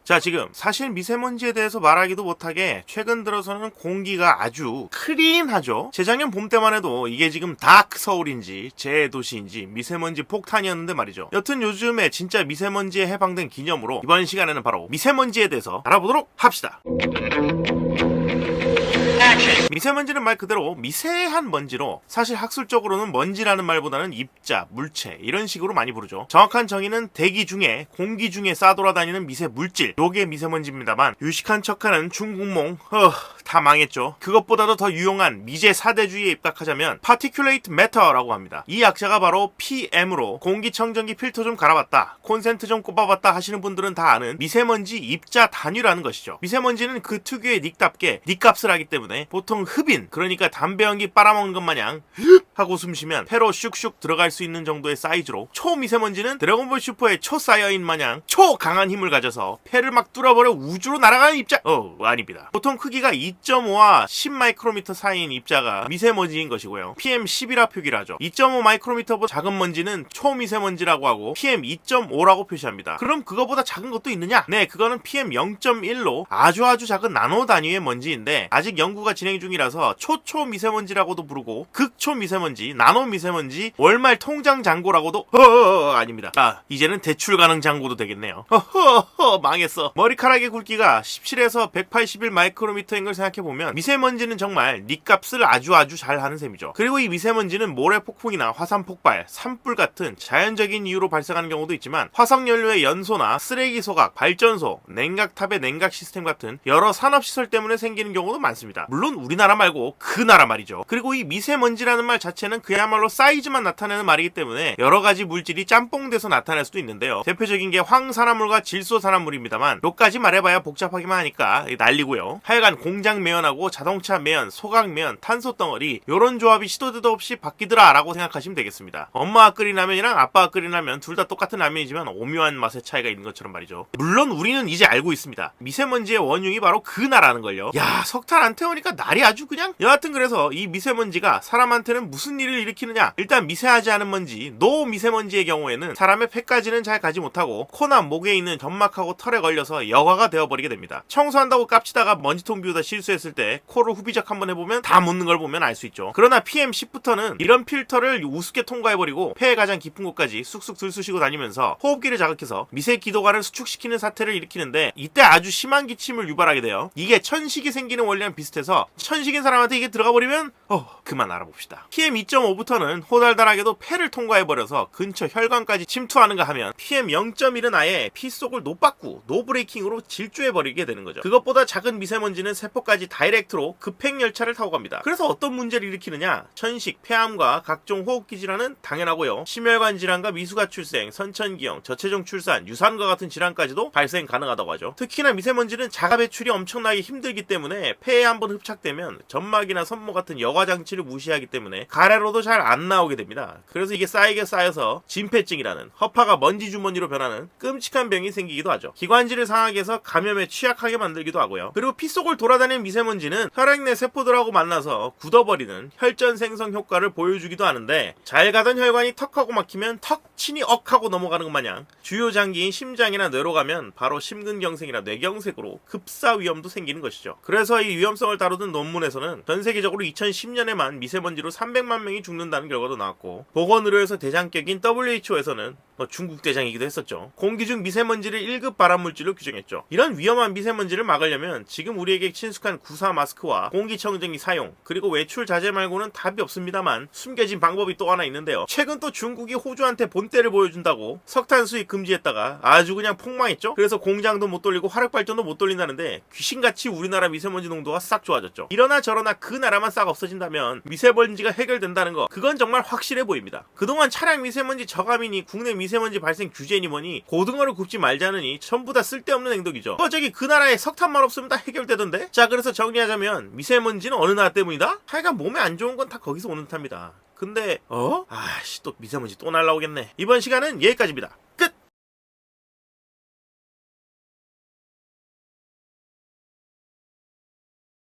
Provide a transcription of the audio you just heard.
자, 지금 사실 미세먼지에 대해서 말하기도 못하게 최근 들어서는 공기가 아주 클린하죠. 재작년 봄 때만 해도 이게 지금 다크 서울인지 재도시인지 미세먼지 폭탄이었는데 말이죠. 여튼 요즘에 진짜 미세먼지에 해방된 기념으로 이번 시간에는 바로 미세먼지에 대해서 알아보도록 합시다. 미세먼지는 말 그대로 미세한 먼지로, 사실 학술적으로는 먼지라는 말보다는 입자, 물체 이런 식으로 많이 부르죠. 정확한 정의는 대기 중에, 공기 중에 싸돌아다니는 미세 물질, 요게 미세먼지입니다만 유식한 척하는 중국몽 다 망했죠. 그것보다도 더 유용한 미제 4대주의에 입각하자면 Particulate Matter라고 합니다. 이 약자가 바로 PM으로 공기청정기 필터 좀 갈아봤다, 콘센트 좀 꼽아봤다 하시는 분들은 다 아는 미세먼지 입자 단위라는 것이죠. 미세먼지는 그 특유의 닉답게 닉값을 하기 때문에 보통 흡인, 그러니까 담배 연기 빨아먹는 것 마냥 하고 숨쉬면 폐로 슉슉 들어갈 수 있는 정도의 사이즈로, 초미세먼지는 드래곤볼 슈퍼의 초사이어인 마냥 초강한 힘을 가져서 폐를 막 뚫어버려 우주로 날아가는 입자. 아닙니다. 보통 크기가 2.5와 10 마이크로미터 사이인 입자가 미세먼지인 것이고요. PM10이라 표기를 하죠. 2.5 마이크로미터보다 작은 먼지는 초미세먼지라고 하고 PM2.5라고 표시합니다. 그럼 그거보다 작은 것도 있느냐? 네, 그거는 PM0.1로 아주 작은 나노 단위의 먼지인데 아직 연구가 진행 중이라서 초초미세먼지라고도 부르고 극초미세먼지, 나노미세먼지, 월말 통장 잔고라고도 아닙니다. 이제는 대출 가능 잔고도 되겠네요. 망했어. 머리카락의 굵기가 17에서 181 마이크로미터인 걸 생각해보면 미세먼지는 정말 닉값을 아주 잘하는 셈이죠. 그리고 이 미세먼지는 모래 폭풍이나 화산 폭발, 산불 같은 자연적인 이유로 발생하는 경우도 있지만 화석연료의 연소나 쓰레기 소각, 발전소, 냉각탑의 냉각 시스템 같은 여러 산업시설 때문에 생기는 경우도 많습니다. 물론 우리나라 말고 그 나라 말이죠. 그리고 이 미세먼지라는 말 자체는 그야말로 사이즈만 나타내는 말이기 때문에 여러 가지 물질이 짬뽕돼서 나타날 수도 있는데요. 대표적인 게 황산화물과 질소산화물입니다만 요까지 말해봐야 복잡하기만 하니까 난리고요. 하여간 공장 매연하고 자동차 매연, 소각 매연, 탄소 덩어리, 요런 조합이 시도 때도 없이 바뀌더라 라고 생각하시면 되겠습니다. 엄마가 끓인 라면이랑 아빠가 끓인 라면 둘 다 똑같은 라면이지만 오묘한 맛의 차이가 있는 것처럼 말이죠. 물론 우리는 이제 알고 있습니다. 미세먼지의 원흉이 바로 그 나라는 걸요. 야, 석탄 안 태우니까 날이 아주 그냥. 여하튼 그래서 이 미세먼지가 사람한테는 무슨 일을 일으키느냐? 일단 미세하지 않은 먼지, 노미세먼지의 경우에는 사람의 폐까지는 잘 가지 못하고 코나 목에 있는 점막하고 털에 걸려서 여과가 되어버리게 됩니다. 청소한다고 깝치다가 먼지통 비우다 실수했을 때 코를 후비적 한번 해보면 다 묻는 걸 보면 알 수 있죠. 그러나 PM10부터는 이런 필터를 우습게 통과해버리고 폐의 가장 깊은 곳까지 쑥쑥 들쑤시고 다니면서 호흡기를 자극해서 미세 기도관을 수축시키는 사태를 일으키는데, 이때 아주 심한 기침을 유발하게 돼요. 이게 천식이 생기는 원리랑 비슷해서 천식인 사람한테 이게 들어가 버리면 그만 알아봅시다. PM2.5부터는 호달달하게도 폐를 통과해버려서 근처 혈관까지 침투하는가 하면 PM0.1은 아예 피 속을 노빠꾸, 노브레이킹으로 질주해버리게 되는 거죠. 그것보다 작은 미세먼지는 세포까지 다이렉트로 급행열차를 타고 갑니다. 그래서 어떤 문제를 일으키느냐? 천식, 폐암과 각종 호흡기 질환은 당연하고요. 심혈관 질환과 미수가 출생, 선천기형, 저체중 출산, 유산과 같은 질환까지도 발생 가능하다고 하죠. 특히나 미세먼지는 자가 배출이 엄청나게 힘들기 때문에 폐에 한번 흡착되면 점막이나 섬모 같은 여과 장치를 무시하기 때문에 가래로도 잘 안 나오게 됩니다. 그래서 이게 쌓여서 진폐증이라는, 허파가 먼지 주머니로 변하는 끔찍한 병이 생기기도 하죠. 기관지를 상하게 해서 감염에 취약하게 만들기도 하고요. 그리고 피 속을 돌아다니는 미세먼지는 혈액 내 세포들하고 만나서 굳어버리는 혈전 생성 효과를 보여주기도 하는데, 잘 가던 혈관이 턱하고 막히면 턱 친이 억하고 넘어가는 것 마냥 주요 장기인 심장이나 뇌로 가면 바로 심근경색이나 뇌경색으로 급사 위험도 생기는 것이죠. 그래서 이 위험성을 다루던 논문에서는 전 세계적으로 2010년에만 미세먼지로 300만 명이 죽는다는 결과도 나왔고, 보건의료에서 대장격인 WHO에서는 중국 대장이기도 했었죠. 공기 중 미세먼지를 1급 발암물질로 규정했죠. 이런 위험한 미세먼지를 막으려면 지금 우리에게 친숙한 구사 마스크와 공기청정기 사용, 그리고 외출 자제 말고는 답이 없습니다만 숨겨진 방법이 또 하나 있는데요. 최근 또 중국이 호주한테 본때를 보여준다고 석탄 수입 금지했다가 아주 그냥 폭망했죠. 그래서 공장도 못 돌리고 화력발전도 못 돌린다는데 귀신같이 우리나라 미세먼지 농도가 싹 좋아졌죠. 이러나 저러나 그 나라만 싹 없어진다면 미세먼지가 해결된다는 거, 그건 정말 확실해 보입니다. 그동안 차량 미세먼지 저감이니 국내 미세먼지 발생 규제니 뭐니 고등어를 굽지 말자느니 전부 다 쓸데없는 행동이죠. 저기 그 나라에 석탄만 없으면 다 해결되던데? 자, 그래서 정리하자면 미세먼지는 어느 나라 때문이다? 하여간 몸에 안 좋은 건 다 거기서 오는 탓입니다. 근데 또 미세먼지 또 날라오겠네. 이번 시간은 여기까지입니다.